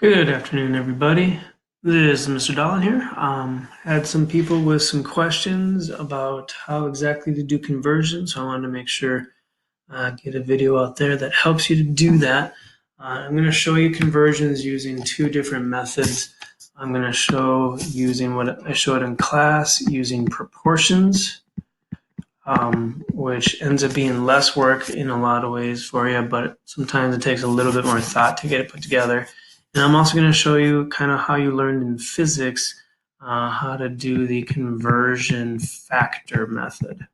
Good afternoon, everybody. This is Mr. Dolan here. Had some people with some questions about how exactly to do conversion, so I wanted to make sure get a video out there that helps you to do that. I'm going to show you conversions using two different methods. I'm going to show using what I showed in class, using proportions, which ends up being less work in a lot of ways for you, but sometimes it takes a little bit more thought to get it put together. And I'm also going to show you kind of how you learned in physics how to do the conversion factor method.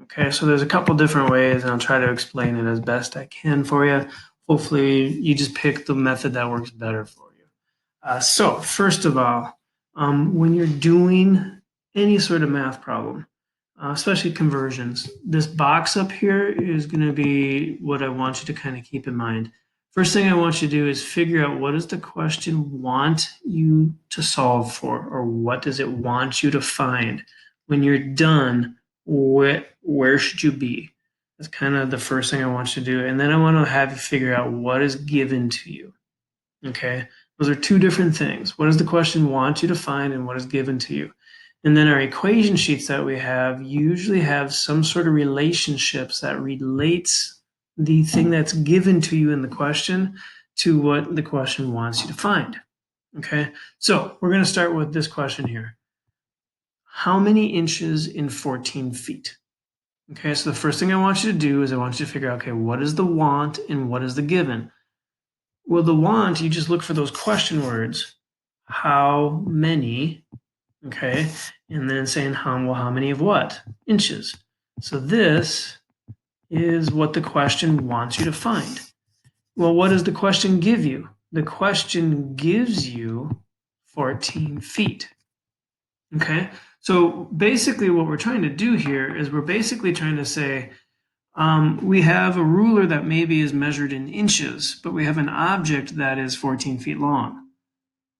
Okay, so there's a couple different ways, and I'll try to explain it as best I can for you. Hopefully, you just pick the method that works better for you. So first of all, when you're doing any sort of math problem, especially conversions, this box up here is going to be what I want you to kind of keep in mind. First thing I want you to do is figure out what does the question want you to solve for, or what does it want you to find? When you're done, where should you be? That's kind of the first thing I want you to do. And then I want to have you figure out what is given to you. Okay, those are two different things. What does the question want you to find, and what is given to you? And then our equation sheets that we have usually have some sort of relationships that relates the thing that's given to you in the question to what the question wants you to find. Okay, so we're going to start with this question here. How many inches in 14 feet? Okay, so the first thing I want you to do is I want you to figure out, okay, what is the want and what is the given? Well, the want, you just look for those question words. How many, okay, and then saying how many of what? Inches. So this is what the question wants you to find. Well, what does the question give you? The question gives you 14 feet. Okay, so basically what we're trying to do here is we're basically trying to say, we have a ruler that maybe is measured in inches, but we have an object that is 14 feet long.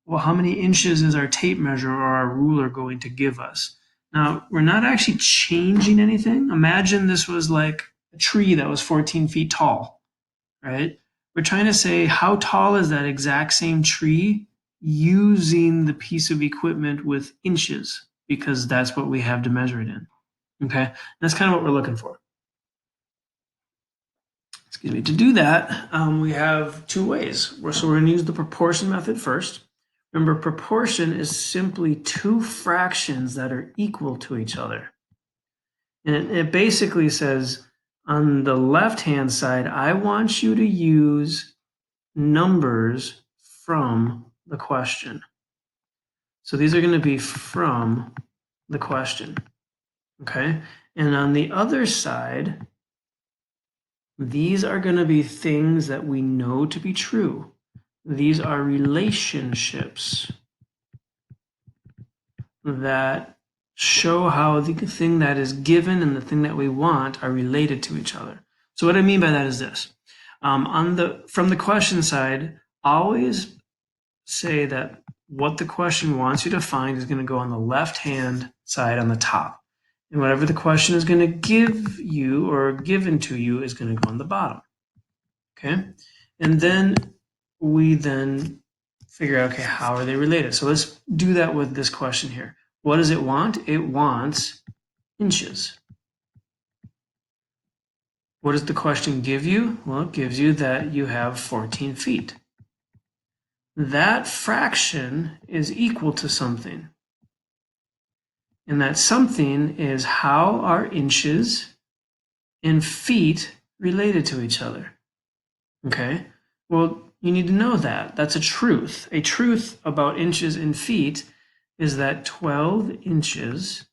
Well, how many inches is our tape measure or our ruler going to give us? Now, we're not actually changing anything. Imagine this was like a tree that was 14 feet tall, right? We're trying to say how tall is that exact same tree using the piece of equipment with inches, because that's what we have to measure it in. Okay, that's kind of what we're looking for. Excuse me. To do that, we have two ways. So we're going to use the proportion method first. Remember, proportion is simply two fractions that are equal to each other. And it basically says on the left-hand side, I want you to use numbers from the question. So these are going to be from the question. Okay? And on the other side, these are going to be things that we know to be true. These are relationships that show how the thing that is given and the thing that we want are related to each other. So what I mean by that is this. From the question side, always say that what the question wants you to find is going to go on the left-hand side on the top. And whatever the question is going to give you or given to you is going to go on the bottom. Okay? And then we then figure out, okay, how are they related? So let's do that with this question here. What does it want? It wants inches. What does the question give you? Well, it gives you that you have 14 feet. That fraction is equal to something. And that something is how are inches and feet related to each other. Okay? Well, you need to know that. That's a truth. A truth about inches and feet is that 12 inches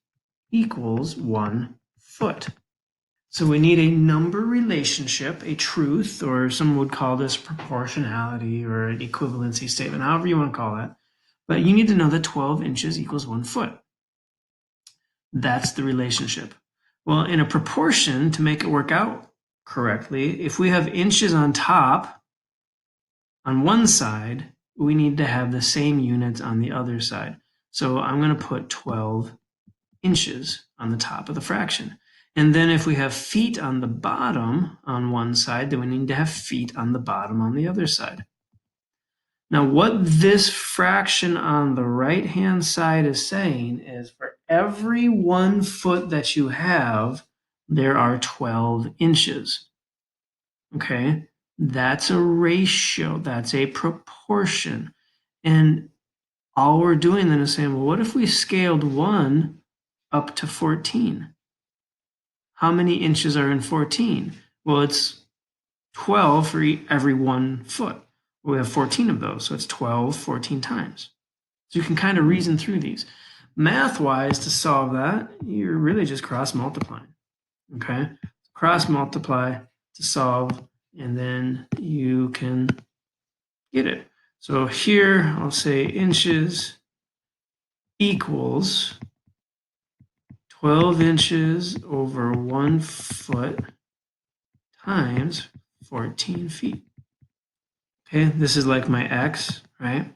equals 1 foot. So we need a number relationship, a truth, or some would call this proportionality or an equivalency statement, however you want to call that. But you need to know that 12 inches equals 1 foot. That's the relationship. Well, in a proportion, to make it work out correctly, if we have inches on top on one side, we need to have the same units on the other side. So I'm going to put 12 inches on the top of the fraction. And then if we have feet on the bottom on one side, then we need to have feet on the bottom on the other side. Now, what this fraction on the right-hand side is saying is for every 1 foot that you have, there are 12 inches. Okay, that's a ratio, that's a proportion. And all we're doing then is saying, well, what if we scaled 1 up to 14? How many inches are in 14? Well, it's 12 for every 1 foot. We have 14 of those, so it's 12 14 times. So you can kind of reason through these. Math-wise, to solve that, you're really just cross-multiplying. Okay, cross-multiply to solve, and then you can get it. So here, I'll say inches equals 12 inches over 1 foot times 14 feet. Okay, this is like my x, right?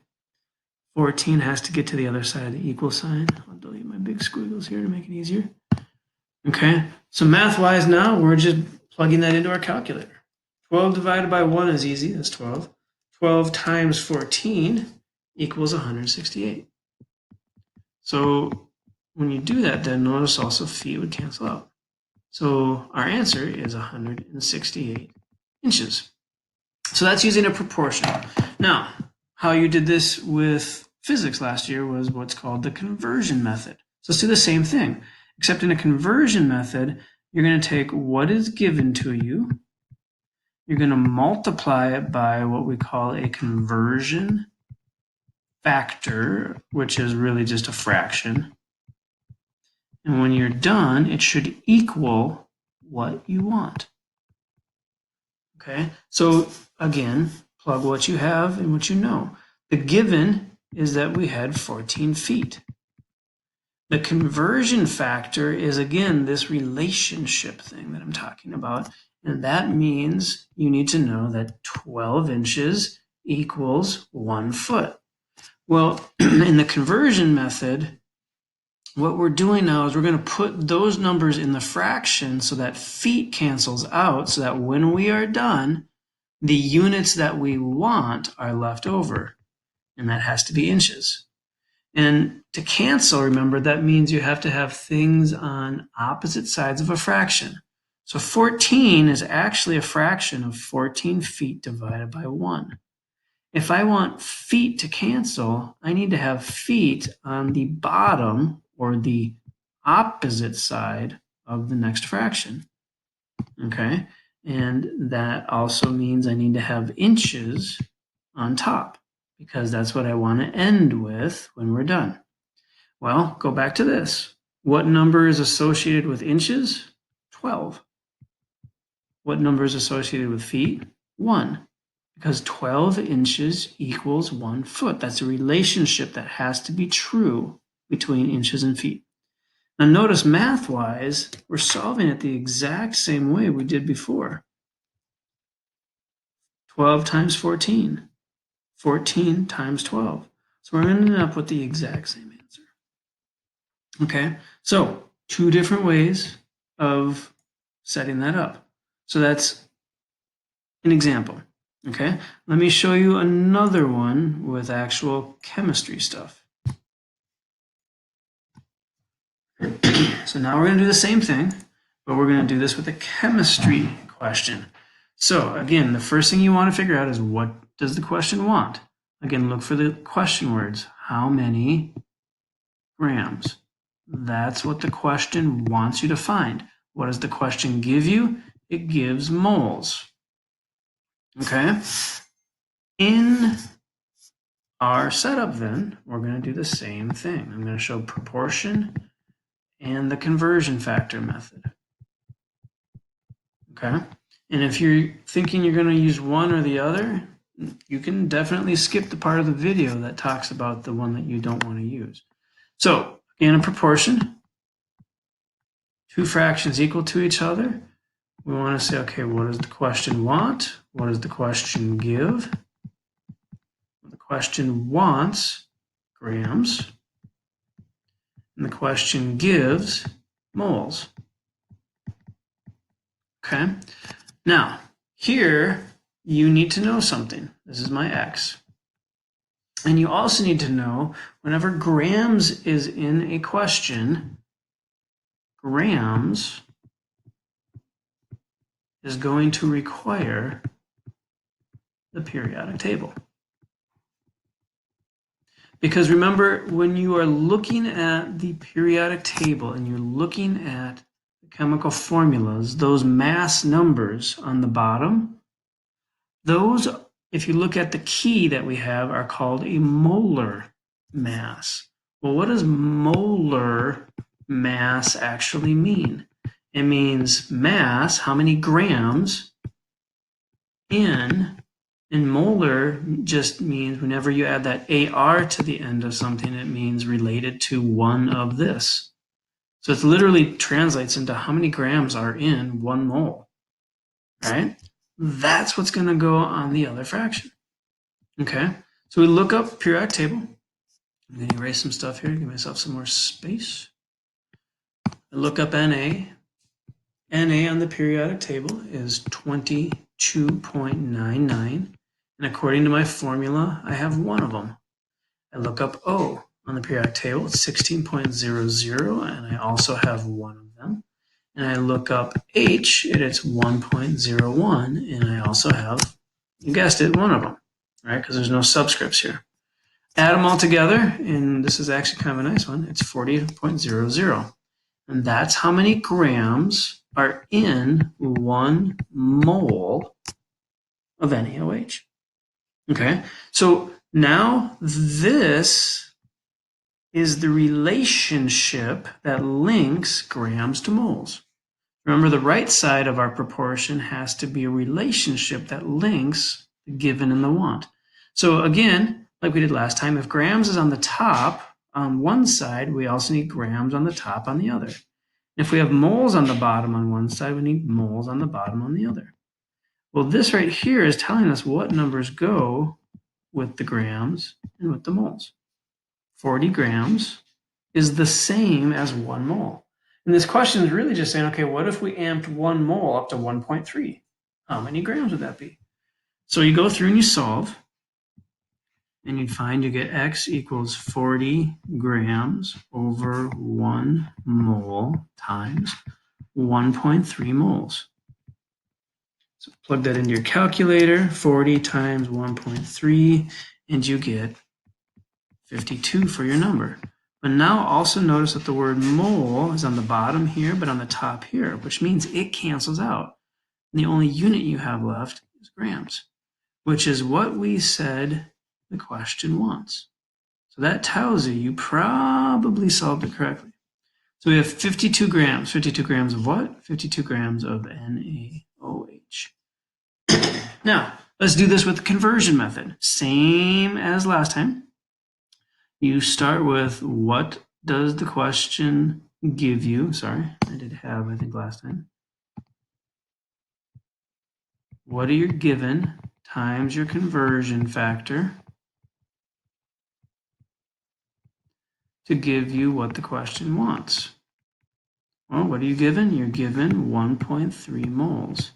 14 has to get to the other side of the equal sign. I'll delete my big squiggles here to make it easier. Okay, so math-wise now, we're just plugging that into our calculator. 12 divided by 1 is easy, that's 12. 12 times 14 equals 168. So when you do that, then notice also feet would cancel out. So our answer is 168 inches. So that's using a proportion. Now, how you did this with physics last year was what's called the conversion method. So let's do the same thing, except in a conversion method, you're going to take what is given to you, you're going to multiply it by what we call a conversion factor, which is really just a fraction. And when you're done, it should equal what you want. Okay, so again, plug what you have and what you know. The given is that we had 14 feet. The conversion factor is, again, this relationship thing that I'm talking about. And that means you need to know that 12 inches equals 1 foot. Well, in the conversion method, what we're doing now is we're going to put those numbers in the fraction so that feet cancels out, so that when we are done, the units that we want are left over, and that has to be inches. And to cancel, remember, that means you have to have things on opposite sides of a fraction. So 14 is actually a fraction of 14 feet divided by 1. If I want feet to cancel, I need to have feet on the bottom or the opposite side of the next fraction. Okay, and that also means I need to have inches on top, because that's what I want to end with when we're done. Well, go back to this. What number is associated with inches? 12. What number is associated with feet? 1. Because 12 inches equals 1 foot. That's a relationship that has to be true between inches and feet. Now notice math-wise, we're solving it the exact same way we did before. 12 times 14. 14 times 12. So we're going to end up with the exact same answer. Okay, so 2 different ways of setting that up. So that's an example. Okay, let me show you another one with actual chemistry stuff. So now we're going to do the same thing, but we're going to do this with a chemistry question. So again, the first thing you want to figure out is, what does the question want? Again, look for the question words. How many grams? That's what the question wants you to find. What does the question give you? It gives moles. Okay? In our setup then, we're going to do the same thing. I'm going to show proportion and the conversion factor method. Okay? And if you're thinking you're going to use one or the other, you can definitely skip the part of the video that talks about the one that you don't want to use. So, in a proportion, 2 fractions equal to each other. We want to say, okay, what does the question want? What does the question give? The question wants grams, and the question gives moles. Okay, now here you need to know something. This is my x. And you also need to know whenever grams is in a question, grams is going to require the periodic table. Because remember, when you are looking at the periodic table and you're looking at the chemical formulas, those mass numbers on the bottom, those, if you look at the key that we have, are called a molar mass. Well, what does molar mass actually mean? It means mass, how many grams, in, and molar just means whenever you add that AR to the end of something, it means related to one of this. So it literally translates into how many grams are in 1 mole, right? That's what's going to go on the other fraction. Okay, so we look up periodic table. I'm going to erase some stuff here, give myself some more space. I look up Na. Na on the periodic table is 22.99. And according to my formula, I have one of them. I look up O on the periodic table, it's 16.00, and I also have one of them. And I look up H, and it's 1.01, and I also have, you guessed it, one of them, right? Because there's no subscripts here. Add them all together, and this is actually kind of a nice one. It's 40.00. And that's how many grams are in 1 mole of NaOH. Okay, so now this is the relationship that links grams to moles. Remember, the right side of our proportion has to be a relationship that links the given and the want. So again, like we did last time, if grams is on the top on one side, we also need grams on the top on the other. If we have moles on the bottom on one side, we need moles on the bottom on the other. Well, this right here is telling us what numbers go with the grams and with the moles. 40 grams is the same as 1 mole. And this question is really just saying, okay, what if we amped 1 mole up to 1.3? How many grams would that be? So you go through and you solve, and you'd find you get x equals 40 grams over 1 mole times 1.3 moles. So plug that into your calculator, 40 times 1.3, and you get 52 for your number. But now also notice that the word mole is on the bottom here, but on the top here, which means it cancels out. And the only unit you have left is grams, which is what we said the question wants. So that tells you probably solved it correctly. So we have 52 grams. 52 grams of what? 52 grams of NaOH. Now, let's do this with the conversion method. Same as last time. You start with what does the question give you? Sorry, I did have, I think, last time. What are your given times your conversion factor to give you what the question wants? Well, what are you given? You're given 1.3 moles.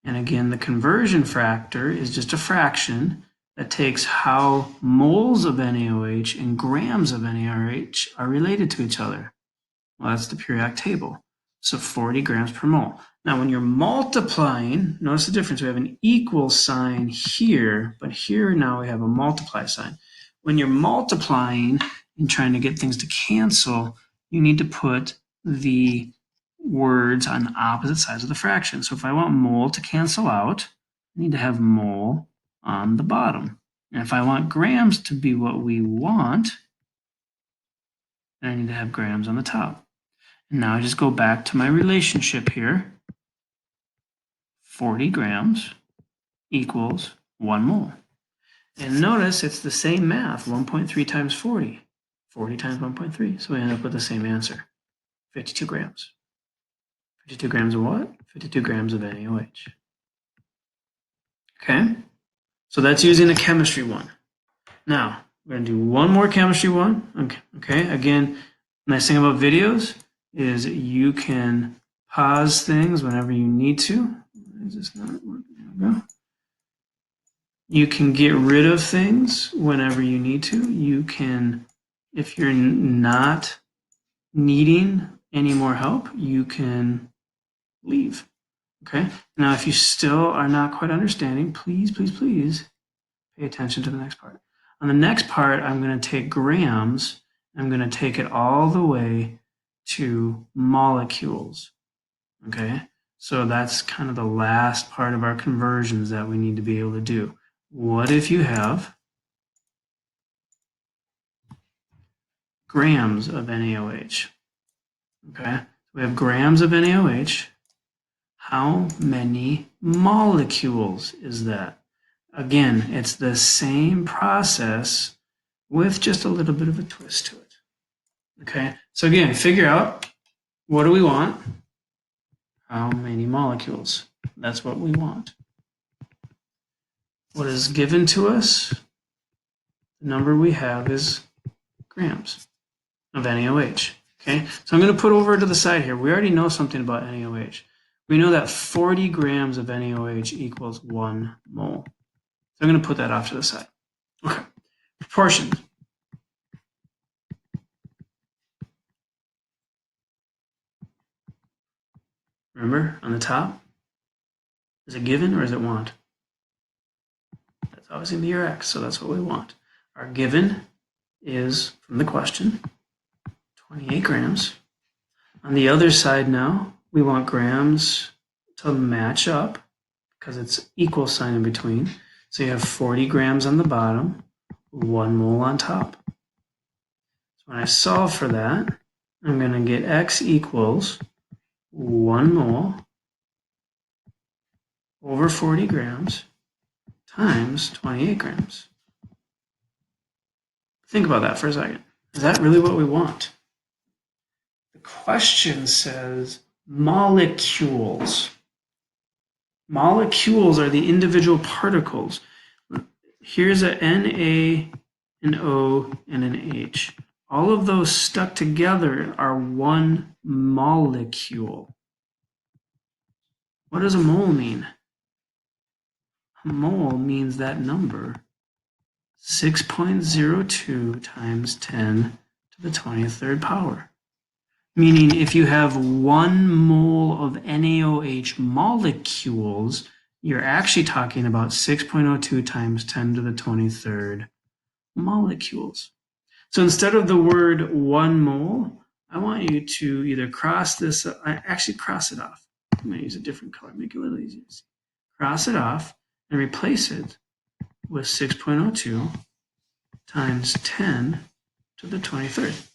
And again, the conversion factor is just a fraction that takes how moles of NaOH and grams of NaOH are related to each other. Well, that's the periodic table. So 40 grams per mole. Now, when you're multiplying, notice the difference. We have an equal sign here, but here now we have a multiply sign. When you're multiplying and trying to get things to cancel, you need to put the words on opposite sides of the fraction. So if I want mole to cancel out, I need to have mole on the bottom. And if I want grams to be what we want, then I need to have grams on the top. And now I just go back to my relationship here. 40 grams equals 1 mole. And notice it's the same math, 1.3 times 40. 40 times 1.3. So we end up with the same answer, 52 grams. 52 grams of what? 52 grams of NaOH. Okay, so that's using the chemistry one. Now, we're going to do one more chemistry one. Okay, again, nice thing about videos is you can pause things whenever you need to. Is this not working? There we go. You can get rid of things whenever you need to. You can, if you're not needing any more help, you can leave. Okay. Now, if you still are not quite understanding, please pay attention to the next part. On the next part, I'm going to take grams. I'm going to take it all the way to molecules. Okay. So that's kind of the last part of our conversions that we need to be able to do. What if you have grams of NaOH? Okay. We have grams of NaOH. How many molecules is that? Again, it's the same process with just a little bit of a twist to it. Okay, so again, figure out what do we want? How many molecules? That's what we want. What is given to us? The number we have is grams of NaOH. Okay, so I'm going to put over to the side here. We already know something about NaOH. We know that 40 grams of NaOH equals 1 mole. So I'm going to put that off to the side. Okay, proportions. Remember, on the top, is it given or is it want? That's always going to be your x, so that's what we want. Our given is, from the question, 28 grams. On the other side now, we want grams to match up because it's equal sign in between. So you have 40 grams on the bottom, 1 mole on top. So when I solve for that, I'm going to get x equals 1 mole over 40 grams times 28 grams. Think about that for a second. Is that really what we want? The question says molecules. Molecules are the individual particles. Here's a Na, an O, and an H. All of those stuck together are one molecule. What does a mole mean? A mole means that number, 6.02 times 10 to the 23rd power. Meaning if you have 1 mole of NaOH molecules, you're actually talking about 6.02 times 10 to the 23rd molecules. So instead of the word 1 mole, I want you to either cross this, actually cross it off. I'm going to use a different color, make it a little easier to see. Cross it off and replace it with 6.02 times 10 to the 23rd.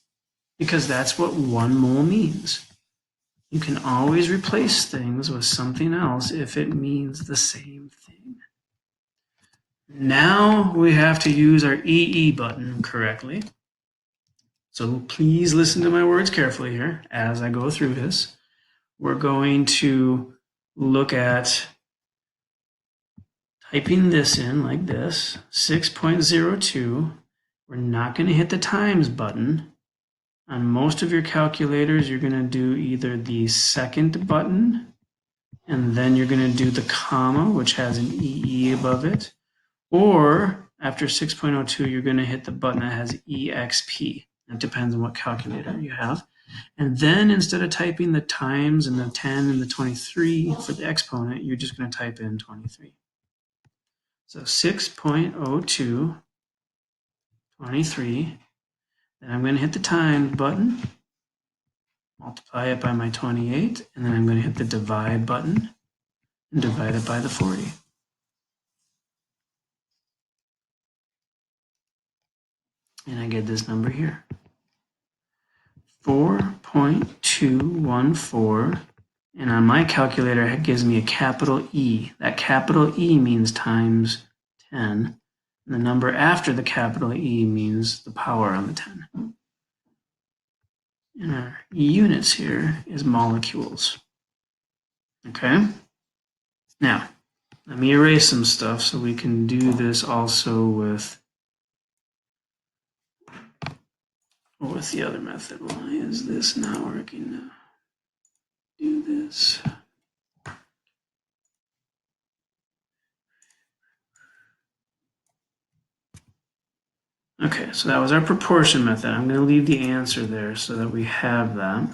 Because that's what 1 mole means. You can always replace things with something else if it means the same thing. Now we have to use our EE button correctly. So please listen to my words carefully here as I go through this. We're going to look at typing this in like this, 6.02. We're not going to hit the times button. On most of your calculators, you're going to do either the second button, and then you're going to do the comma, which has an EE above it, or after 6.02, you're going to hit the button that has EXP. It depends on what calculator you have. And then instead of typing the times and the 10 and the 23 for the exponent, you're just going to type in 23. So 6.02, 23. Then I'm going to hit the times button, multiply it by my 28, and then I'm going to hit the divide button and divide it by the 40. And I get this number here. 4.214, and on my calculator it gives me a capital E. That capital E means times 10, and the number after the capital E means the power on the 10. And our units here is molecules. Okay? Now, let me erase some stuff so we can do this also with the other method. Why is this not working now? Do this. Okay, so that was our proportion method. I'm going to leave the answer there so that we have that.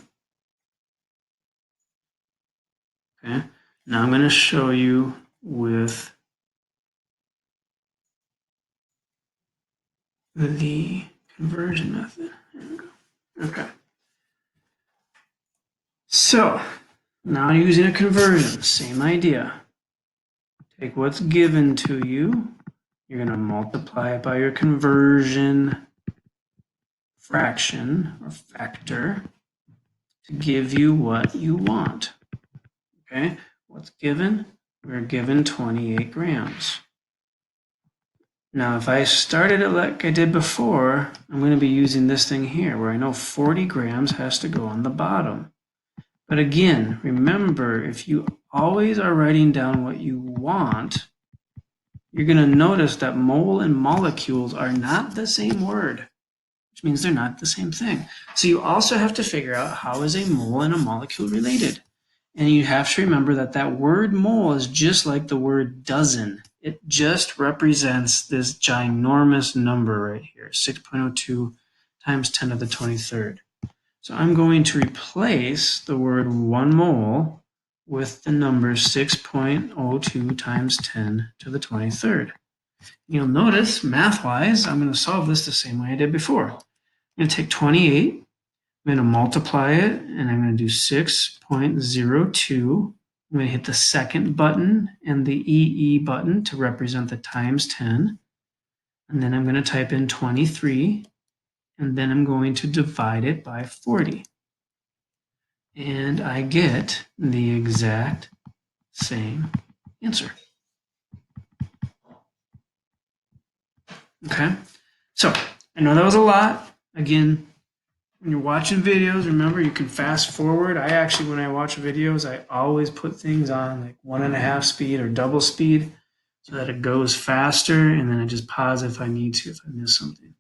Okay, now I'm going to show you with the conversion method. There we go. Okay. So now using a conversion, same idea. Take what's given to you. You're going to multiply it by your conversion fraction or factor to give you what you want. Okay, what's given? We're given 28 grams. Now, if I started it like I did before, I'm going to be using this thing here where I know 40 grams has to go on the bottom. But again, remember, if you always are writing down what you want, you're going to notice that mole and molecules are not the same word, which means they're not the same thing. So you also have to figure out how is a mole and a molecule related. And you have to remember that that word mole is just like the word dozen. It just represents this ginormous number right here, 6.02 times 10 to the 23rd. So I'm going to replace the word 1 mole with the number 6.02 times 10 to the 23rd. You'll notice, math-wise, I'm going to solve this the same way I did before. I'm going to take 28, I'm going to multiply it, and I'm going to do 6.02. I'm going to hit the second button and the EE button to represent the times 10. And then I'm going to type in 23, and then I'm going to divide it by 40. And I get the exact same answer. Okay, so I know that was a lot. Again, when you're watching videos, remember you can fast forward. I actually, when I watch videos, I always put things on like 1.5 speed or double speed so that it goes faster, and then I just pause if I need to, if I miss something.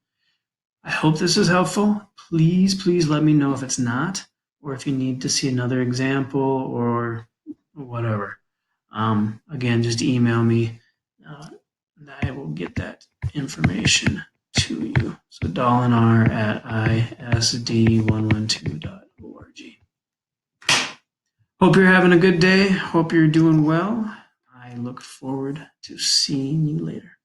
I hope this is helpful. Please, please let me know if it's not, or if you need to see another example or whatever. Again, just email me, and I will get that information to you. So dolinar@isd112.org. Hope you're having a good day. Hope you're doing well. I look forward to seeing you later.